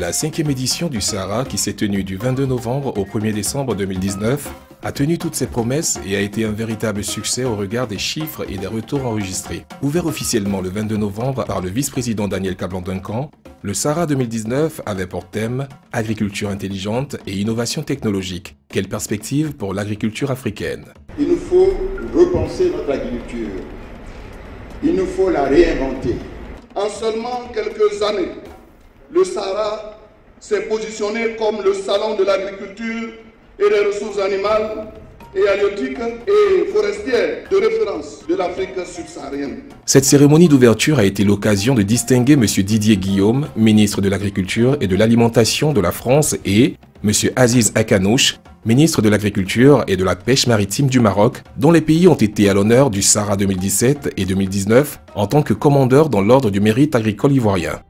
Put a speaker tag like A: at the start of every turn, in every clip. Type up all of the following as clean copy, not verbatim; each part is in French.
A: La 5e édition du Sahara, qui s'est tenue du 22 novembre au 1er décembre 2019, a tenu toutes ses promesses et a été un véritable succès au regard des chiffres et des retours enregistrés. Ouvert officiellement le 22 novembre par le vice-président Daniel Kablan-Duncan, le Sahara 2019 avait pour thème « Agriculture intelligente et innovation technologique ». Quelle perspective pour l'agriculture africaine?
B: Il nous faut repenser notre agriculture. Il nous faut la réinventer. En seulement quelques années, le Sahara s'est positionné comme le salon de l'agriculture et des ressources animales et halieutiques et forestières de référence de l'Afrique subsaharienne.
A: Cette cérémonie d'ouverture a été l'occasion de distinguer M. Didier Guillaume, ministre de l'Agriculture et de l'Alimentation de la France, et M. Aziz Akanouche, ministre de l'Agriculture et de la Pêche maritime du Maroc, dont les pays ont été à l'honneur du Sahara 2017 et 2019 en tant que commandeurs dans l'ordre du mérite agricole ivoirien.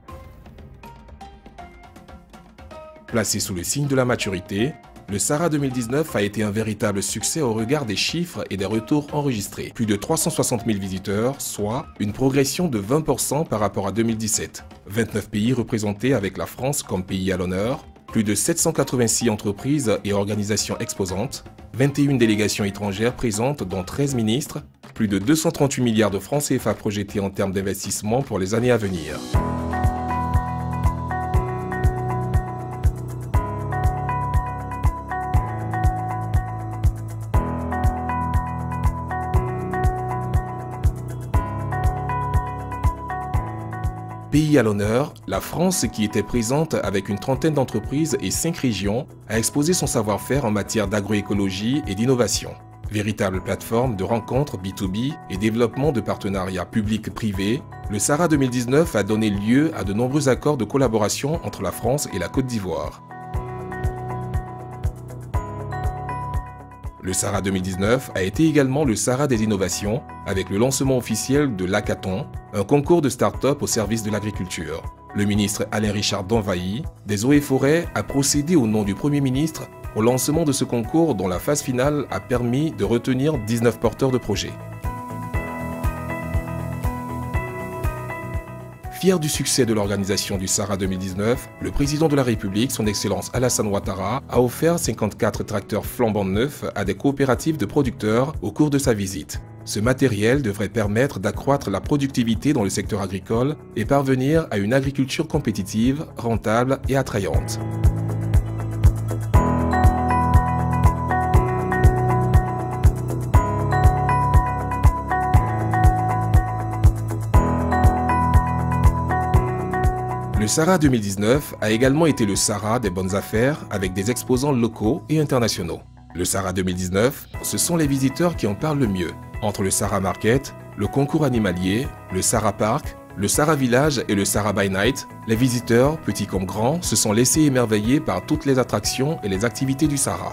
A: Placé sous le signe de la maturité, le Sahara 2019 a été un véritable succès au regard des chiffres et des retours enregistrés. Plus de 360 000 visiteurs, soit une progression de 20% par rapport à 2017. 29 pays représentés avec la France comme pays à l'honneur, plus de 786 entreprises et organisations exposantes, 21 délégations étrangères présentes dont 13 ministres, plus de 238 milliards de francs CFA projetés en termes d'investissement pour les années à venir. Pays à l'honneur, la France, qui était présente avec une trentaine d'entreprises et 5 régions, a exposé son savoir-faire en matière d'agroécologie et d'innovation. Véritable plateforme de rencontres B2B et développement de partenariats publics-privés, le Sahara 2019 a donné lieu à de nombreux accords de collaboration entre la France et la Côte d'Ivoire. Le Sahara 2019 a été également le Sahara des innovations, avec le lancement officiel de l'Hackathon, un concours de start-up au service de l'agriculture. Le ministre Alain Richard Danvailly, des Eaux et Forêts, a procédé au nom du Premier ministre au lancement de ce concours dont la phase finale a permis de retenir 19 porteurs de projets. Fier du succès de l'organisation du Sahara 2019, le président de la République, son Excellence Alassane Ouattara, a offert 54 tracteurs flambant neufs à des coopératives de producteurs au cours de sa visite. Ce matériel devrait permettre d'accroître la productivité dans le secteur agricole et parvenir à une agriculture compétitive, rentable et attrayante. Le Sahara 2019 a également été le Sahara des bonnes affaires avec des exposants locaux et internationaux. Le Sahara 2019, ce sont les visiteurs qui en parlent le mieux. Entre le Sahara Market, le concours animalier, le Sahara Park, le Sahara Village et le Sahara by Night, les visiteurs, petits comme grands, se sont laissés émerveiller par toutes les attractions et les activités du Sahara.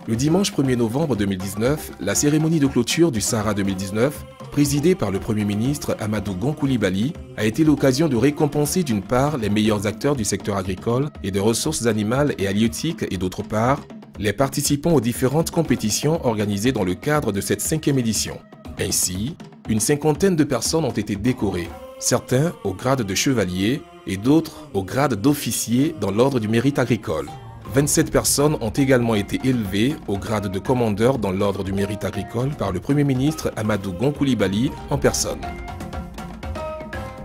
A: Le dimanche 1er novembre 2019, la cérémonie de clôture du Sahara 2019, présidée par le Premier ministre Amadou Gon Coulibaly, a été l'occasion de récompenser d'une part les meilleurs acteurs du secteur agricole et de ressources animales et halieutiques et d'autre part, les participants aux différentes compétitions organisées dans le cadre de cette 5e édition. Ainsi, une cinquantaine de personnes ont été décorées, certains au grade de chevalier et d'autres au grade d'officier dans l'ordre du mérite agricole. 27 personnes ont également été élevées au grade de commandeur dans l'ordre du mérite agricole par le Premier ministre Amadou Gon Coulibaly en personne.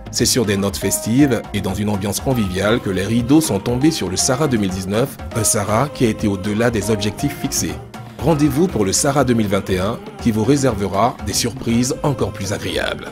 A: C'est sur des notes festives et dans une ambiance conviviale que les rideaux sont tombés sur le Sahara 2019, un Sahara qui a été au-delà des objectifs fixés. Rendez-vous pour le Sahara 2021 qui vous réservera des surprises encore plus agréables.